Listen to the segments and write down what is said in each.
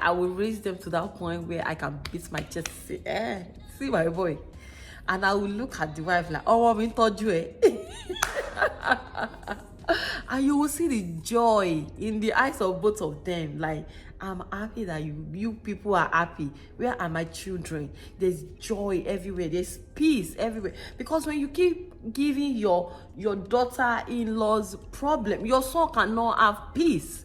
I will raise them to that point where I can beat my chest and say, see my boy. And I will look at the wife like, oh, I'm told you. And you will see the joy in the eyes of both of them. Like, I'm happy that you people are happy. Where are my children? There's joy everywhere. There's peace everywhere. Because when you keep giving your daughter-in-law's problem, your son cannot have peace.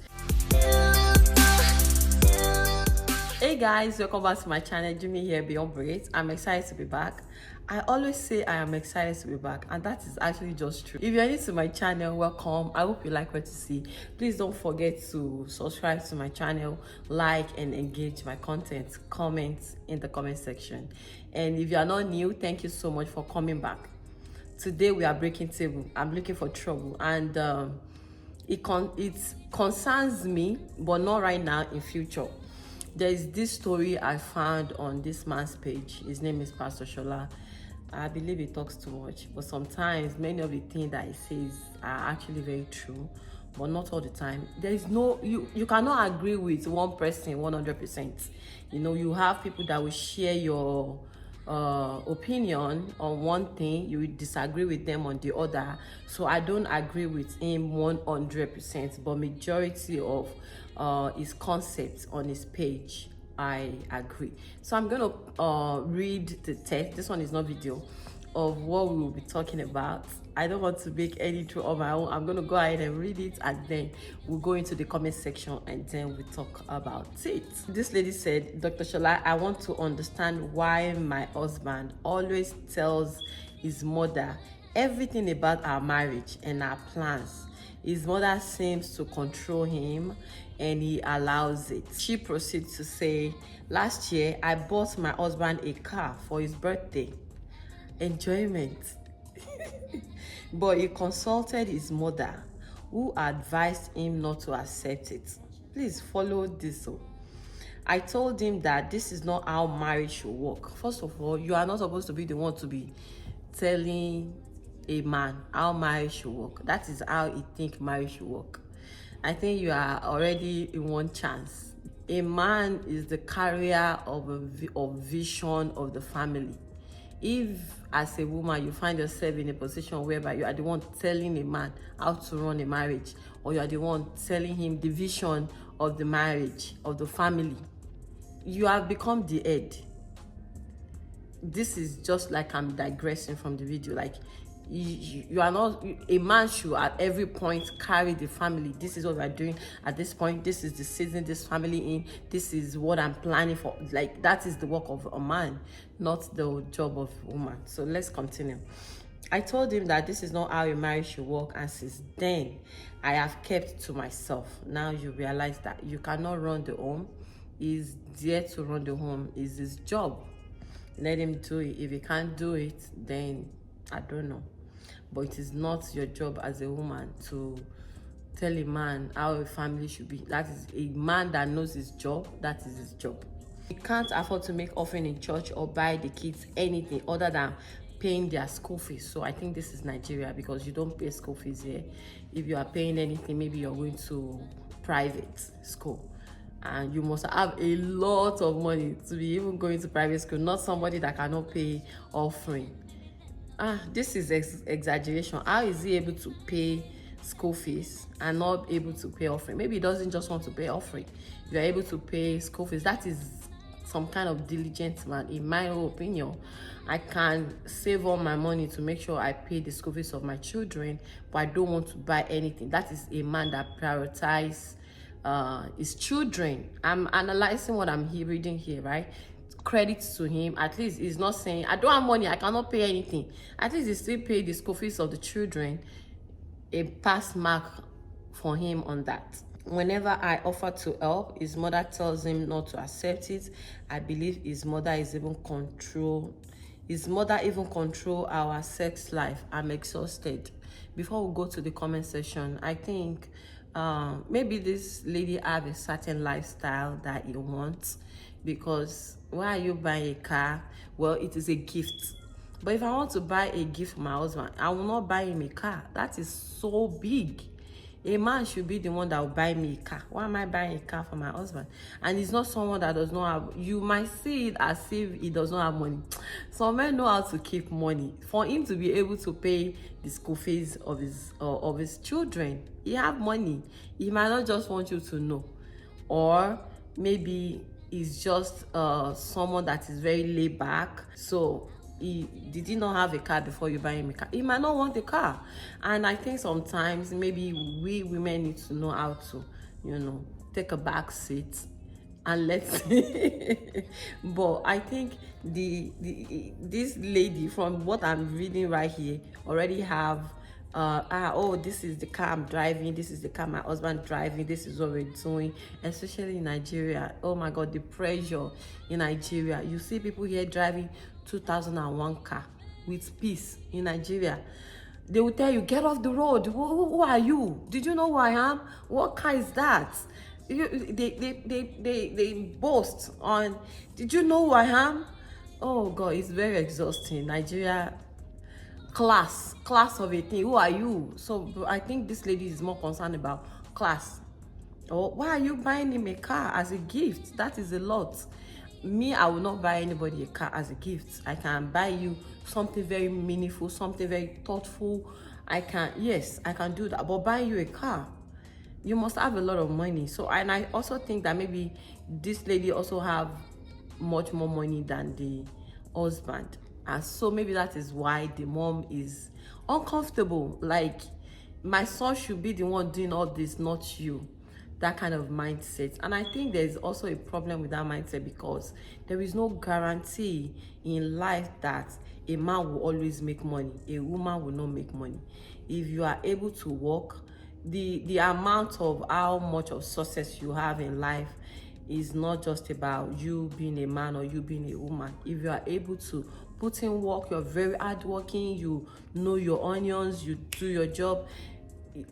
Hey guys, welcome back to my channel. Jimmy here, Beyond Braids. I'm excited to be back. I always say I am excited to be back, and that is actually just true. If you're new to my channel, welcome. I hope you like what you see. Please don't forget to subscribe to my channel, like and engage my content. Comment in the comment section. And if you are not new, thank you so much for coming back. Today we are breaking table. I'm looking for trouble, and it concerns me, but not right now, in future. There is this story I found on this man's page. His name is Pastor Shola. I believe he talks too much, but sometimes many of the things that he says are actually very true, but not all the time. There is no, you cannot agree with one person 100%. You know, you have people that will share your opinion on one thing, you will disagree with them on the other. So I don't agree with him 100%, but majority of his concepts on his page I agree. So I'm gonna read the text. This one is not video, of what we will be talking about. I don't want to make any true on my own. I'm gonna go ahead and read it, and then we'll go into the comment section and then we talk about it. This lady said, Dr. Shola, I want to understand why my husband always tells his mother everything about our marriage and our plans. His mother seems to control him and he allows it. She proceeds to say, last year I bought my husband a car for his birthday. Enjoyment. But he consulted his mother, who advised him not to accept it. Please follow this. I told him that this is not how marriage should work. First of all, you are not supposed to be the one to be telling a man how marriage should work. That is how he think marriage should work. I think you are already in one chance. A man is the carrier of vision of the family. If as a woman you find yourself in a position whereby you are the one telling a man how to run a marriage, or you are the one telling him the vision of the marriage, of the family, you have become the head. This is just like, I'm digressing from the video, like you are not, a man should at every point carry the family. This is what we're doing at this point. This is the season this family in. This is what I'm planning for. Like, that is the work of a man, not the job of a woman. So let's continue. I told him that this is not how a marriage should work, and since then I have kept to myself. Now you realize that you cannot run the home. He's there to run the home. It's his job. Let him do it. If he can't do it, then I don't know. But it is not your job as a woman to tell a man how a family should be. That is a man that knows his job. That is his job. He can't afford to make offering in church or buy the kids anything other than paying their school fees. So I think this is Nigeria, because you don't pay school fees here. If you are paying anything, maybe you're going to private school, and you must have a lot of money to be even going to private school, not somebody that cannot pay offering. This is exaggeration. How is he able to pay school fees and not able to pay offering? Maybe he doesn't just want to pay offering. If you're able to pay school fees, that is some kind of diligent man. In my opinion, I can save all my money to make sure I pay the school fees of my children, but I don't want to buy anything. That is a man that prioritizes his children. I'm analyzing what I'm reading here, right? Credit to him. At least he's not saying, I don't have money, I cannot pay anything. At least he still paid the school fees of the children. A pass mark for him on that. Whenever I offer to help, his mother tells him not to accept it. I believe his mother is even control. His mother even control our sex life. I'm exhausted. Before we go to the comment section, I think maybe this lady have a certain lifestyle that he wants, because why are you buying a car? Well, it is a gift. But if I want to buy a gift for my husband, I will not buy him a car. That is so big. A man should be the one that will buy me a car. Why am I buying a car for my husband? And he's not someone that does not have, you might see it as if he does not have money. Some men know how to keep money. For him to be able to pay the school fees of his children, he have money. He might not just want you to know. Or maybe he's just someone that is very laid back. So did he not have a car before you buy him a car? He might not want a car. And I think sometimes maybe we women need to know how to, take a back seat and let's but I think this lady, from what I'm reading right here, already have oh, this is the car I'm driving, this is the car my husband driving, this is what we're doing, especially in Nigeria. Oh my God, the pressure in Nigeria. You see people here driving 2001 car with peace in Nigeria. They will tell you, get off the road. Who are you? Did you know who I am? What car is that? They boast on, did you know who I am? Oh God, it's very exhausting. Nigeria, class of a thing. Who are you? So I think this lady is more concerned about class. Or why are you buying him a car as a gift? That is a lot. Me, I will not buy anybody a car as a gift. I can buy you something very meaningful, something very thoughtful. Yes, I can do that. But buying you a car, you must have a lot of money. So, and I also think that maybe this lady also have much more money than the husband. And so maybe that is why the mom is uncomfortable. Like, my son should be the one doing all this, not you. That kind of mindset. And I think there's also a problem with that mindset, because there is no guarantee in life that a man will always make money, a woman will not make money. If you are able to work, the amount of how much of success you have in life is not just about you being a man or you being a woman. If you are able to put in work, you're very hardworking, you know your onions, you do your job,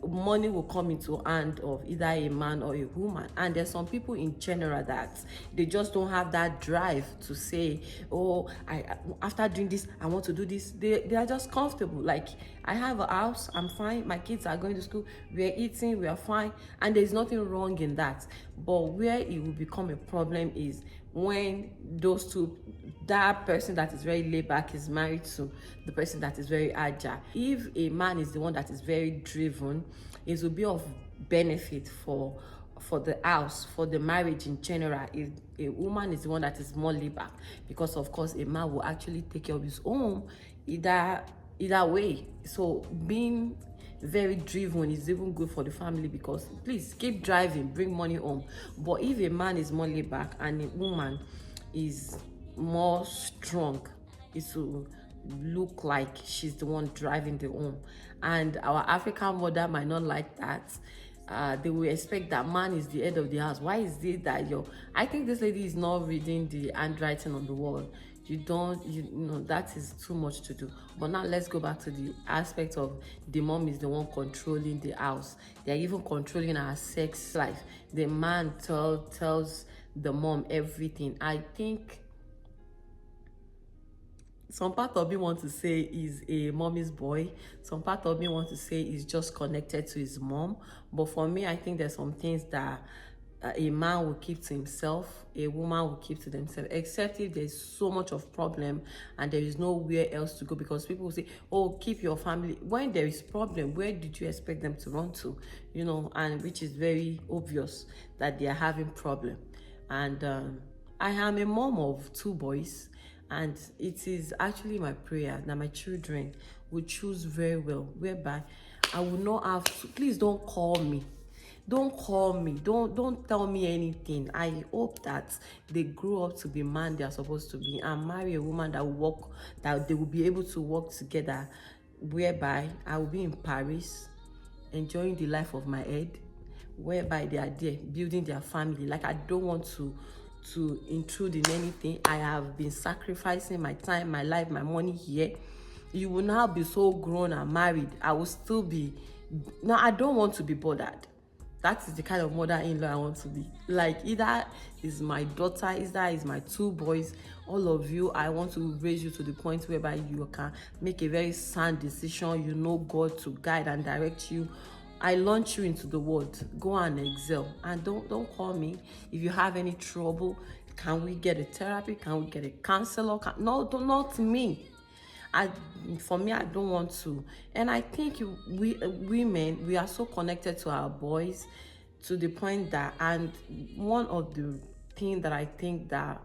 money will come into hand of either a man or a woman. And there's some people in general that they just don't have that drive to say, oh, after doing this, I want to do this. They are just comfortable. Like, I have a house, I'm fine, my kids are going to school, we're eating, we are fine, and there's nothing wrong in that. But where it will become a problem is when those two, that person that is very laid back is married to the person that is very agile. If a man is the one that is very driven, it will be of benefit for the house, for the marriage in general. If a woman is the one that is more laid back, because of course a man will actually take care of his own either way. So being very driven is even good for the family, because please keep driving, bring money home. But if a man is more laid back and a woman is more strong, it will look like she's the one driving the home. And our African mother might not like that. They will expect that man is the head of the house. Why is it that I think this lady is not reading the handwriting on the wall. You know, that is too much to do. But now let's go back to the aspect of the mom is the one controlling the house. They're even controlling her sex life. The man tells the mom everything. I think some part of me want to say is a mommy's boy. Some part of me want to say is just connected to his mom. But for me, I think there's some things that a man will keep to himself, a woman will keep to themselves, except if there's so much of problem and there is nowhere else to go. Because people will say, oh, keep your family. When there is problem, where did you expect them to run to? You know, and which is very obvious that they are having problem. And I am a mom of 2 boys, and it is actually my prayer that my children will choose very well, whereby I will not have to, please don't call me. Don't call me. Don't tell me anything. I hope that they grow up to be man they are supposed to be, and marry a woman that will work, that they will be able to work together, whereby I will be in Paris, enjoying the life of my head, whereby they are there building their family. Like, I don't want to intrude in anything. I have been sacrificing my time, my life, my money here. You will now be so grown and married. I will still be. No, I don't want to be bothered. That is the kind of mother-in-law I want to be. Like, either is my daughter, either is my 2 boys, all of you, I want to raise you to the point whereby you can make a very sound decision. You know God to guide and direct you. I launch you into the world. Go and excel. And don't call me if you have any trouble. Can we get a therapy? Can we get a counselor? No, not me. For me, I don't want to. And I think we women, we are so connected to our boys to the point that, and one of the things that I think that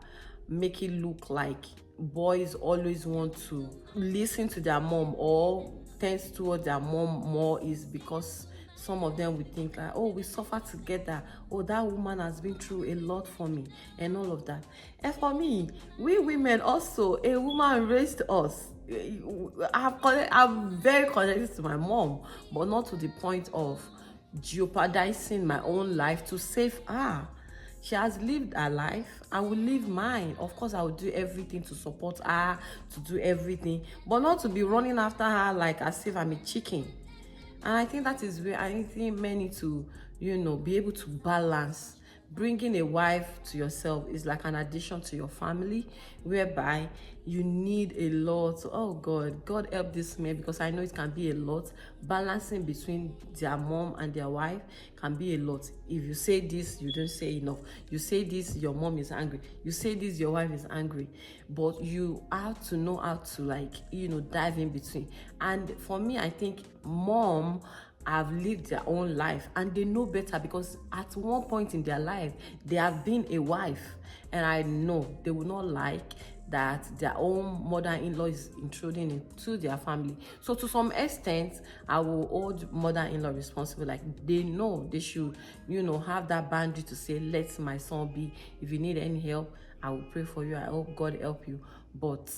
make it look like boys always want to listen to their mom or tends toward their mom more is because some of them would think like, oh, we suffer together, oh, that woman has been through a lot for me and all of that. And for me, we women also, a woman raised us. I'm very connected to my mom, but not to the point of jeopardizing my own life to save her. She has lived her life. I will live mine. Of course, I will do everything to support her, to do everything, but not to be running after her like as if I'm a chicken. And I think that is where I think men need to, be able to balance. Bringing a wife to yourself is like an addition to your family, whereby you need a lot. Oh God help this man, because I know it can be a lot. Balancing between their mom and their wife can be a lot. If you say this, you don't say enough. You say this, your mom is angry. You say this, your wife is angry. But you have to know how to dive in between. And for me, I think mom have lived their own life and they know better, because at one point in their life they have been a wife, and I know they will not like that their own mother-in-law is intruding into their family. So to some extent, I will hold mother-in-law responsible. Like, they know they should, have that boundary to say, let my son be. If you need any help, I will pray for you. I hope God help you. But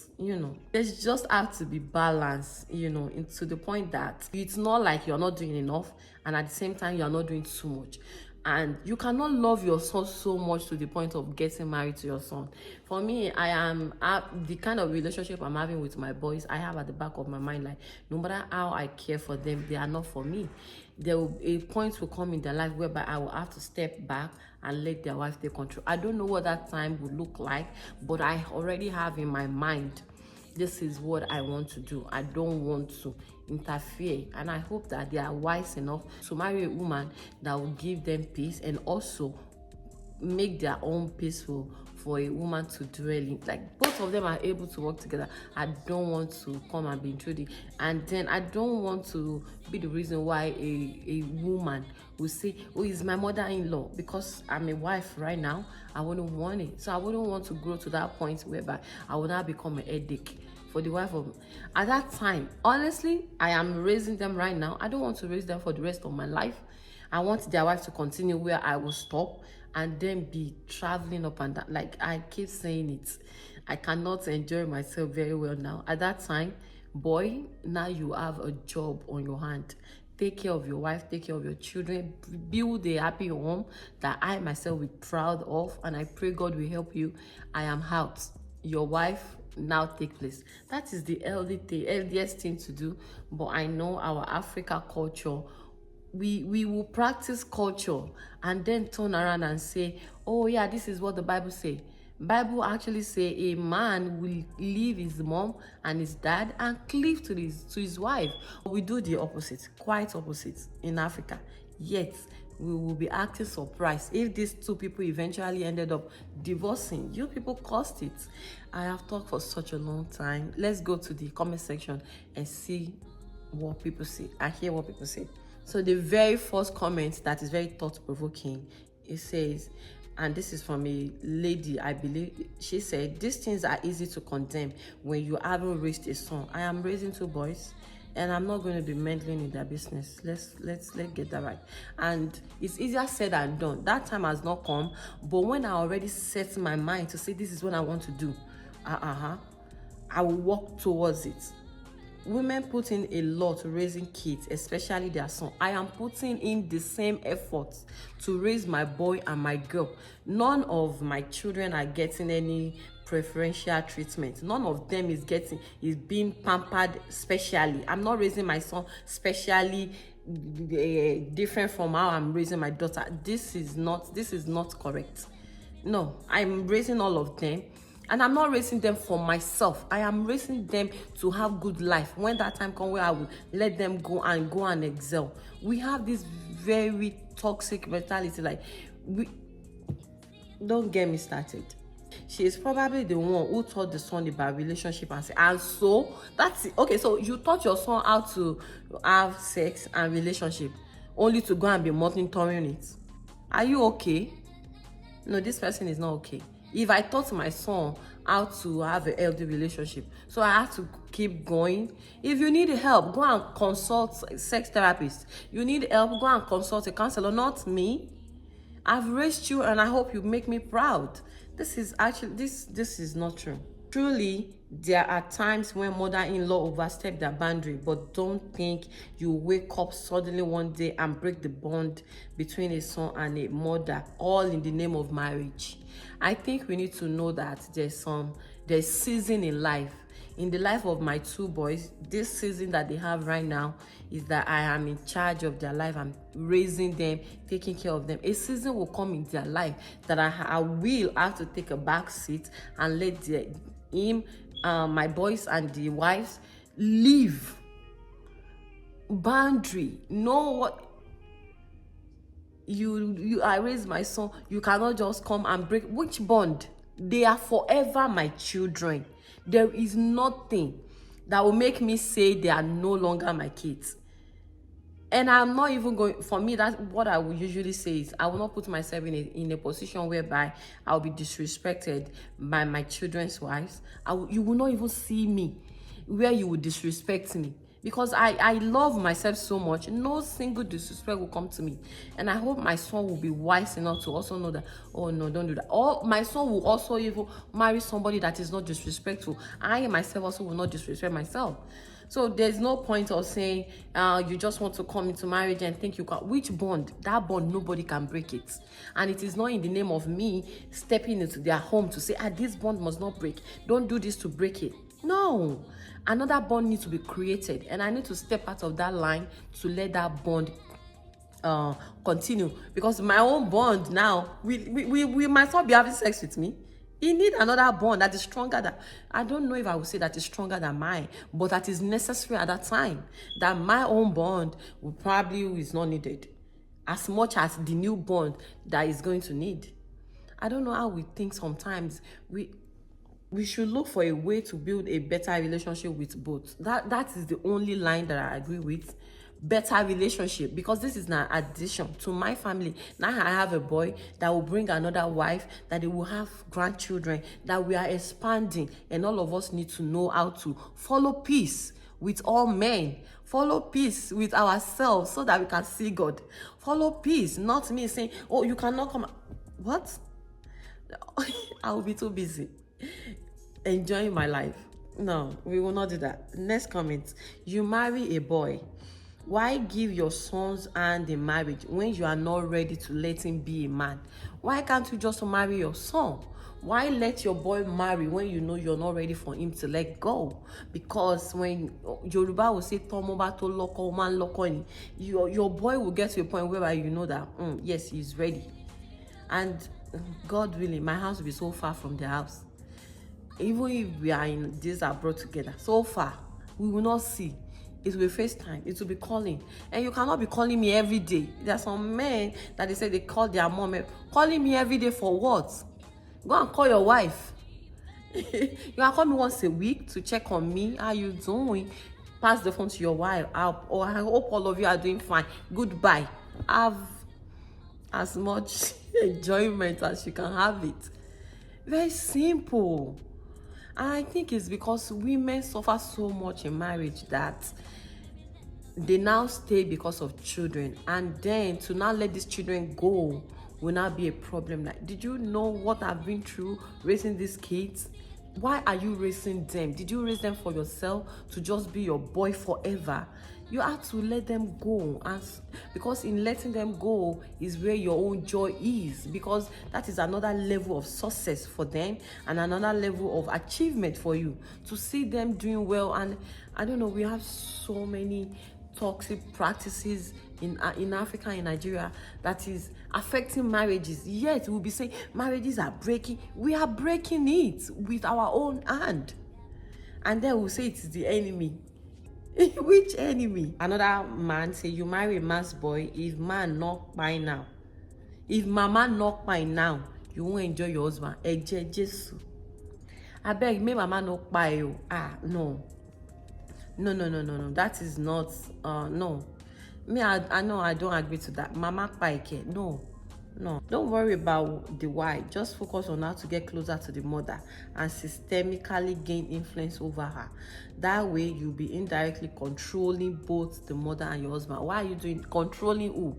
there's just have to be balance, into the point that it's not like you're not doing enough, and at the same time you're not doing too much. And you cannot love your son so much to the point of getting married to your son. For me, the kind of relationship I'm having with my boys, I have at the back of my mind, like, no matter how I care for them, they are not for me. A point will come in their life whereby I will have to step back and let their wife take control. I don't know what that time will look like, but I already have in my mind, this is what I want to do. I don't want to interfere, and I hope that they are wise enough to marry a woman that will give them peace and also make their own peaceful for a woman to dwell in. Like, both of them are able to work together. I don't want to come and be intruding, and then I don't want to be the reason why a woman will say, oh, it's my mother-in-law, because I'm a wife right now. I wouldn't want it. So I wouldn't want to grow to that point whereby I will now become a headache for the wife of. At that time, honestly, I am raising them right now. I don't want to raise them for the rest of my life. I want their wife to continue where I will stop, and then be traveling up and down. Like, I keep saying it, I cannot enjoy myself very well now. At that time, boy, now you have a job on your hand. Take care of your wife, take care of your children, build a happy home that I myself will be proud of, and I pray God will help you. I am out. Your wife now take place. That is the healthiest thing to do. But I know our Africa culture, we will practice culture and then turn around and say, oh yeah, this is what the Bible say. Bible actually say a man will leave his mom and his dad and cleave to his wife. We do the opposite, quite opposite in Africa. Yet we will be acting surprised if these two people eventually ended up divorcing. You people caused it. I have talked for such a long time. Let's go to the comment section and see what people say. I hear what people say. So the very first comment that is very thought-provoking, it says, and this is from a lady, I believe. She said, these things are easy to condemn when you haven't raised a son. I am raising two boys, and I'm not going to be meddling in their business. Let's get that right. And it's easier said than done. That time has not come, but when I already set my mind to say this is what I want to do, I will walk towards it. Women put in a lot raising kids, especially their son. I am putting in the same effort to raise my boy and my girl. None of my children are getting any preferential treatment. None of them is being pampered specially. I'm not raising my son specially different from how I'm raising my daughter. This is not correct. No, I'm raising all of them. And I'm not raising them for myself. I am raising them to have good life. When that time comes where I will let them go and excel. We have this very toxic mentality. Like, don't get me started. She is probably the one who taught the son about relationship and so that's it. Okay, so you taught your son how to have sex and relationship only to go and be monitoring it. Are you okay? No, this person is not okay. If I taught my son how to have a healthy relationship, so I have to keep going. If you need help, go and consult a sex therapist. You need help, go and consult a counselor, not me. I've raised you and I hope you make me proud. This is actually, this is not true. Truly, there are times when mother-in-law overstep their boundary, but don't think you wake up suddenly one day and break the bond between a son and a mother, all in the name of marriage. I think we need to know that there's season in life. In the life of my two boys, this season that they have right now is that I am in charge of their life. I'm raising them, taking care of them. A season will come in their life that I will have to take a back seat and let my boys and the wives live. Boundary. Know what I raise my son. You cannot just come and break. Which bond? They are forever my children. There is nothing that will make me say they are no longer my kids. And I'm not even going, for me, that's what I would usually say is I will not put myself in a position whereby I'll be disrespected by my children's wives. You will not even see me where you would disrespect me. Because I love myself so much, no single disrespect will come to me. And I hope my son will be wise enough to also know that, oh no, don't do that. Or my son will also even marry somebody that is not disrespectful. I myself also will not disrespect myself. So there's no point of saying you just want to come into marriage and think you can. Which bond? That bond, nobody can break it. And it is not in the name of me stepping into their home to say, this bond must not break. Don't do this to break it. No. Another bond needs to be created. And I need to step out of that line to let that bond continue. Because my own bond now, we might not be having sex with me. You need another bond that is stronger than, I don't know if I would say that is stronger than mine, but that is necessary at that time. That my own bond will probably is not needed as much as the new bond that is going to need. I don't know how we think sometimes. We should look for a way to build a better relationship with both. That is the only line that I agree with. Better relationship, because this is an addition to my family. Now I have a boy that will bring another wife, that they will have grandchildren, that we are expanding, and all of us need to know how to follow peace with all men, follow peace with ourselves so that we can see God. Follow peace, not me saying, oh, you cannot come. What? I will be too busy enjoying my life. No, we will not do that. Next comment. You marry a boy. Why give your son's hand in marriage when you are not ready to let him be a man? Why can't you just marry your son? Why let your boy marry when you know you're not ready for him to let go? Because when Yoruba will say, "Tomoba to loko man loko," your boy will get to a point where you know that yes, he's ready. And God willing, my house will be so far from the house. Even if we are in this abroad together, so far, we will not see. It will be FaceTime. It will be calling. And you cannot be calling me every day. There are some men that they say they call their mom. Calling me every day for what? Go and call your wife. You can call me once a week to check on me. How you doing? Pass the phone to your wife. I hope all of you are doing fine. Goodbye. Have as much enjoyment as you can have it. Very simple. And I think it's because women suffer so much in marriage that they now stay because of children. And then to now let these children go will now be a problem. Like, did you know what I've been through raising these kids? Why are you raising them? Did you raise them for yourself to just be your boy forever? You have to let them go, and because in letting them go is where your own joy is, because that is another level of success for them and another level of achievement for you to see them doing well. And I don't know, we have so many toxic practices in Africa, in Nigeria, that is affecting marriages. Yet we'll be saying marriages are breaking. We are breaking it with our own hand. And then we'll say it is the enemy. Which enemy? Another man say you marry a man's boy if man not by now. If mama not by now, you won't enjoy your husband. Eje Jesu. I beg, me mama not by you. No. No. That is not no. Me, I know I don't agree to that. Mama Paike, no. Don't worry about the why. Just focus on how to get closer to the mother and systemically gain influence over her. That way, you'll be indirectly controlling both the mother and your husband. Why are you doing controlling who?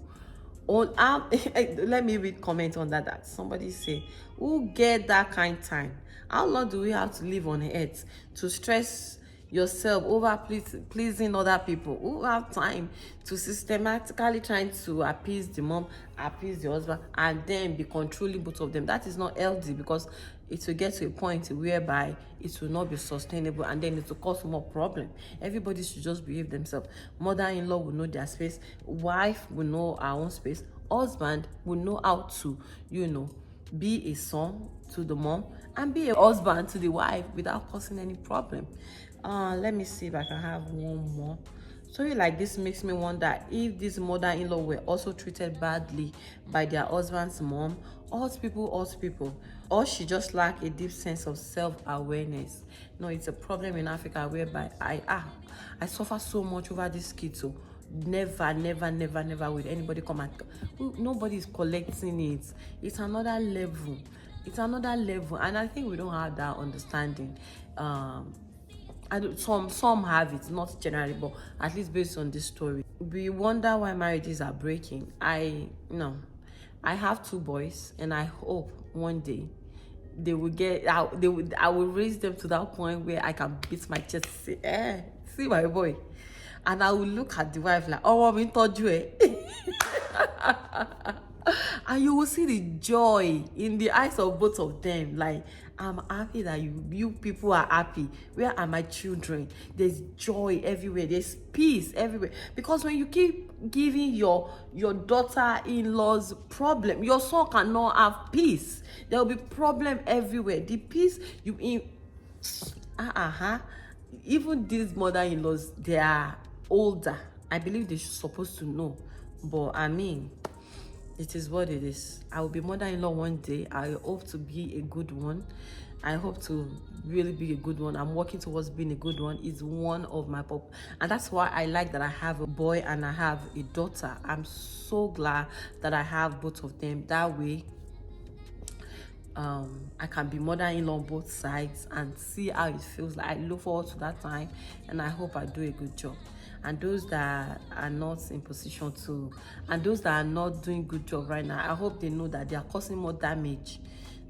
Let me read comment on that. Somebody say, who get that kind time? How long do we have to live on earth to stress yourself over pleasing other people? Who have time to systematically trying to appease the mom, appease the husband, and then be controlling both of them? That is not healthy, because it will get to a point whereby it will not be sustainable, and then it will cause more problem. Everybody should just behave themselves. Mother-in-law will know their space, wife will know her own space, husband will know how to, be a son to the mom and be a husband to the wife without causing any problem. Let me see if I can have one more. Story like this makes me wonder if this mother-in-law were also treated badly by their husband's mom. Hurt people, or she just lack a deep sense of self-awareness. No, it's a problem in Africa whereby I suffer so much over this kid. So never will anybody come and nobody is collecting it. It's another level, and I think we don't have that understanding. Some have it, not generally, but at least based on this story. We wonder why marriages are breaking. I have 2 boys, and I hope one day they will get out. I will raise them to that point where I can beat my chest and say, see my boy. And I will look at the wife like, oh, I'm in touch with. And you will see the joy in the eyes of both of them. Like, I'm happy that you people are happy. Where are my children? There's joy everywhere. There's peace everywhere. Because when you keep giving your daughter-in-law's problem, your son cannot have peace. There will be problem everywhere. The peace you in even these mother-in-laws, they are older. I believe they should supposed to know. But I mean, it is what it is. I will be mother-in-law one day. I hope to be a good one. I hope to really be a good one. I'm working towards being a good one. It's one of my and that's why I like that I have a boy and I have a daughter. I'm so glad that I have both of them. That way I can be mother-in-law on both sides and see how it feels like. I look forward to that time, and I hope I do a good job. And those that are not in position to, and those that are not doing good job right now, I hope they know that they are causing more damage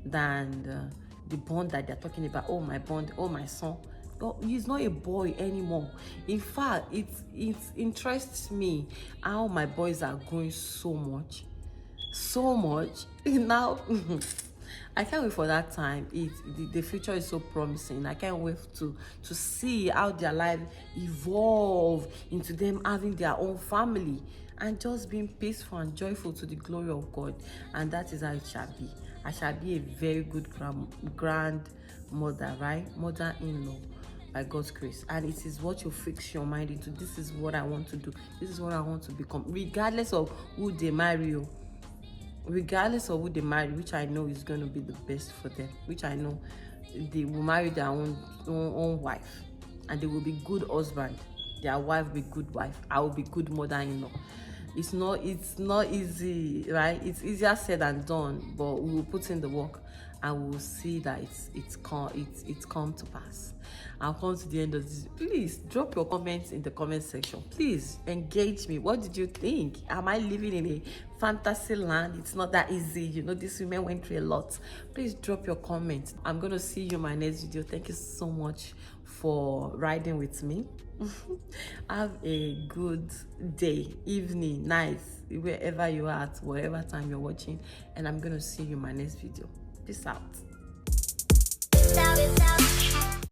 than the bond that they're talking about. Oh, my bond, oh, my son. But he's not a boy anymore. In fact, it interests me how my boys are growing so much now. I can't wait for that time. The future is so promising. I can't wait to see how their life evolve into them having their own family and just being peaceful and joyful to the glory of God. And that is how it shall be. I shall be a very good grandmother, right? Mother-in-law, by God's grace. And it is what you fix your mind into. This is what I want to do. This is what I want to become, regardless of who they marry you. Regardless of who they marry, which I know is going to be the best for them, which I know they will marry their own wife, and they will be good husband. Their wife will be good wife. I will be good mother-in-law. It's not easy, right? It's easier said than done, but we will put in the work and we will see that it's come to pass. I'll come to the end of this. Please drop your comments in the comment section. Please engage me. What did you think? Am I living in a fantasy land? It's not that easy. These women went through a lot. Please drop your comments. I'm going to see you in my next video. Thank you so much for riding with me. Have a good day, evening, night, wherever you are at, whatever time you're watching. And I'm going to see you in my next video. Peace out.